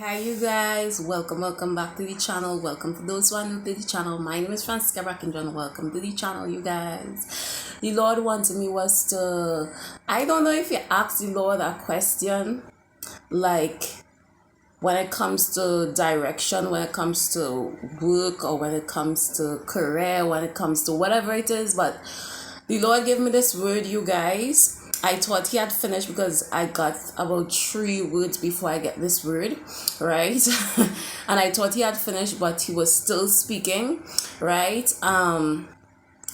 Hi you guys, welcome back to the channel. Welcome to those who are new to the channel. My name is Fransica Brackin John. Welcome to the channel, you guys. The Lord wanted me was to, I don't know if you asked the Lord a question, like when it comes to direction, when it comes to work, or when it comes to career, when it comes to whatever it is, but the Lord gave me this word, you guys. I thought he had finished because I got about 3 words before I get this word, right? And I thought he had finished, but he was still speaking, right?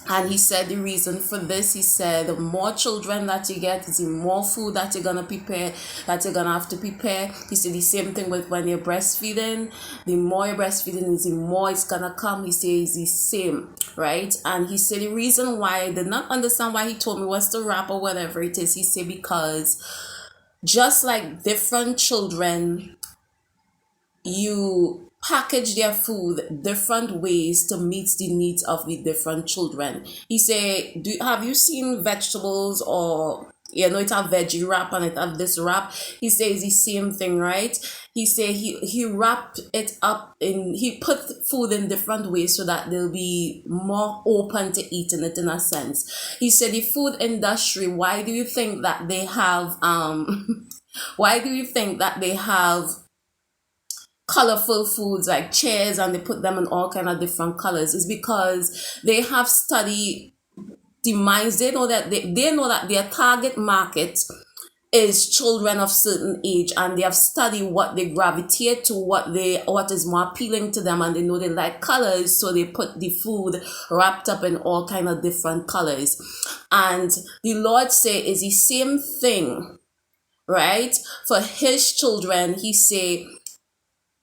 And he said the reason for this, he said the more children that you get is the more food that you're gonna prepare, that you're gonna have to prepare. He said the same thing with when you're breastfeeding. The more you're breastfeeding is the more it's gonna come. He says the same, right? And he said the reason why I did not understand why he told me was to wrap or whatever it is. He said because just like different children, you package their food different ways to meet the needs of the different children. He say, have you seen vegetables, or it have veggie wrap and it have this wrap? He says the same thing, right? He say he wrapped it up in, he put food in different ways so that they'll be more open to eating it, in a sense. He said the food industry, why do you think that they have why do you think that they have colorful foods like chairs and they put them in all kind of different colors? Is because they have studied the minds. They know that they know that their target market is children of certain age, and they have studied what they gravitate to, what is more appealing to them, and they know they like colors, so they put the food wrapped up in all kind of different colors. And the Lord say is the same thing, right? For his children, he say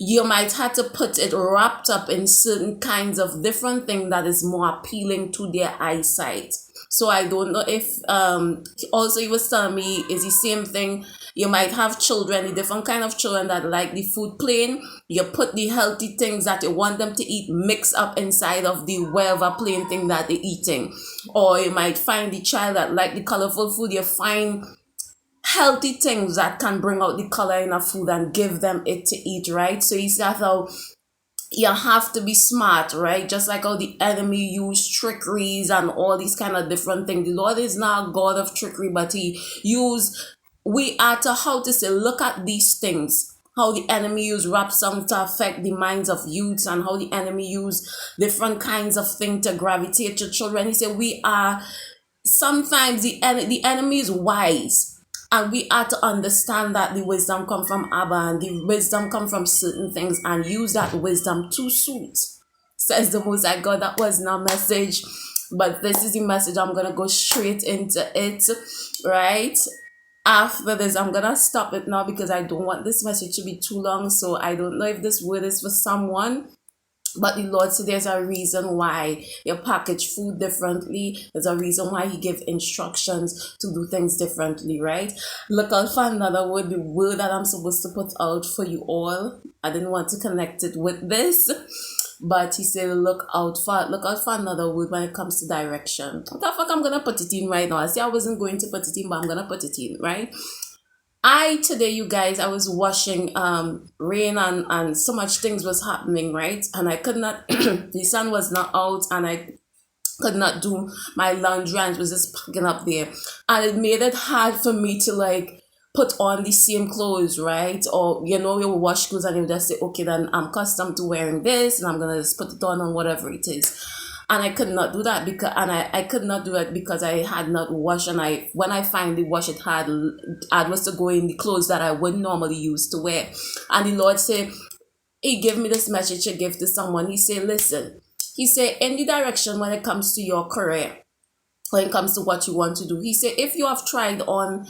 you might have to put it wrapped up in certain kinds of different thing that is more appealing to their eyesight. So I don't know if also he was telling me is the same thing. You might have children, the different kind of children that like the food plain. You put the healthy things that you want them to eat mix up inside of the whatever plain thing that they're eating. Or you might find the child that like the colorful food. You find healthy things that can bring out the color in a food and give them it to eat, right? So he said how you have to be smart, right? Just like how the enemy used trickeries and all these kind of different things. The Lord is not a God of trickery, but we are to, how to say, look at these things, how the enemy use rap song to affect the minds of youths, and how the enemy use different kinds of things to gravitate to children. He said we are, sometimes the enemy is wise, and we are to understand that the wisdom come from Abba, and the wisdom come from certain things, and use that wisdom to suit, says the Most High God. That was not message, but this is the message. I'm going to go straight into it, right? After this, I'm going to stop it now because I don't want this message to be too long. So I don't know if this word is for someone. But the Lord said there's a reason why you package food differently. There's a reason why he gives instructions to do things differently, right? Look out for another word, the word that I'm supposed to put out for you all. I didn't want to connect it with this, but he said look out for another word when it comes to direction. What the fuck I'm gonna put it in right now? I say I wasn't going to put it in, but I'm gonna put it in, right? Today, you guys, I was washing rain, and so much things was happening, right? And I could not the sun was not out, and I could not do my laundry, and it was just packing up there, and it made it hard for me to like put on the same clothes, right? Or you will wash clothes and you just say, okay, then I'm accustomed to wearing this and I'm gonna just put it on whatever it is. And I could not do that because I could not do it because I had not washed, and when I finally washed it, I was to go in the clothes that I would normally use to wear. And the Lord said, he gave me this message to give to someone. He said, listen, he said, in the direction when it comes to your career, when it comes to what you want to do, he said, if you have tried on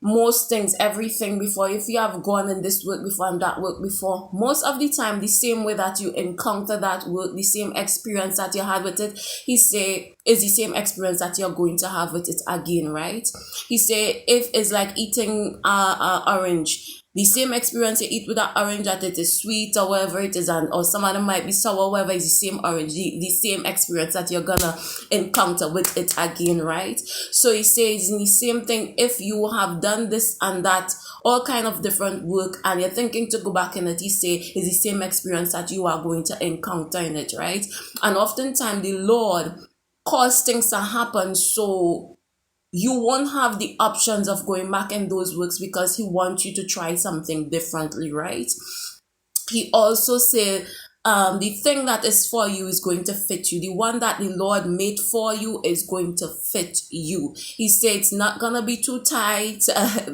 most things, everything before, if you have gone in this work before and that work before, most of the time, the same way that you encounter that work, the same experience that you had with it, he say is the same experience that you're going to have with it again, right? He say if it's like eating orange, the same experience you eat with that orange, that it is sweet or whatever it is, or some of them might be sour, whatever, is the same orange, the same experience that you're gonna encounter with it again, right? So he says the same thing. If you have done this and that, all kind of different work, and you're thinking to go back in it, he say is the same experience that you are going to encounter in it, right? And oftentimes the Lord cause things to happen so you won't have the options of going back in those works, because he wants you to try something differently, right? He also said, the thing that is for you is going to fit you. The one that the Lord made for you is going to fit you. He said it's not gonna be too tight,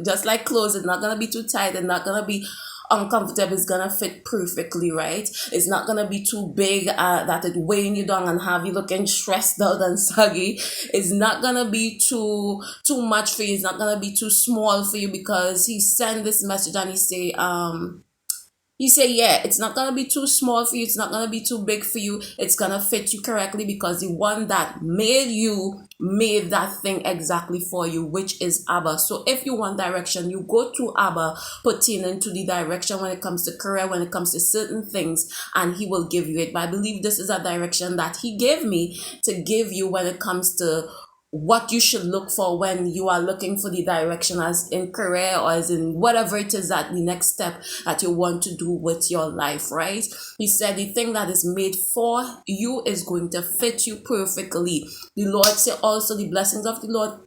just like clothes. It's not gonna be too tight. It's not gonna be uncomfortable. It's gonna fit perfectly, right? It's not gonna be too big that it weighing you down and have you looking stressed out and saggy. It's not gonna be too much for you. It's not gonna be too small for you, because he sent this message and he said, yeah, it's not going to be too small for you. It's not going to be too big for you. It's going to fit you correctly, because the one that made you made that thing exactly for you, which is Abba. So if you want direction, you go to Abba pertaining to the direction when it comes to career, when it comes to certain things, and he will give you it. But I believe this is a direction that he gave me to give you when it comes to what you should look for when you are looking for the direction, as in career or as in whatever it is, that the next step that you want to do with your life, right? He said the thing that is made for you is going to fit you perfectly. The Lord said also the blessings of the Lord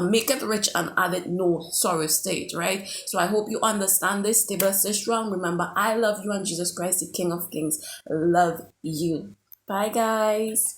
make it rich and add it no sorrow state, right? So I hope you understand this. Stay blessed, stay strong. Remember, I love you, and Jesus Christ, the King of Kings, love you. Bye, guys.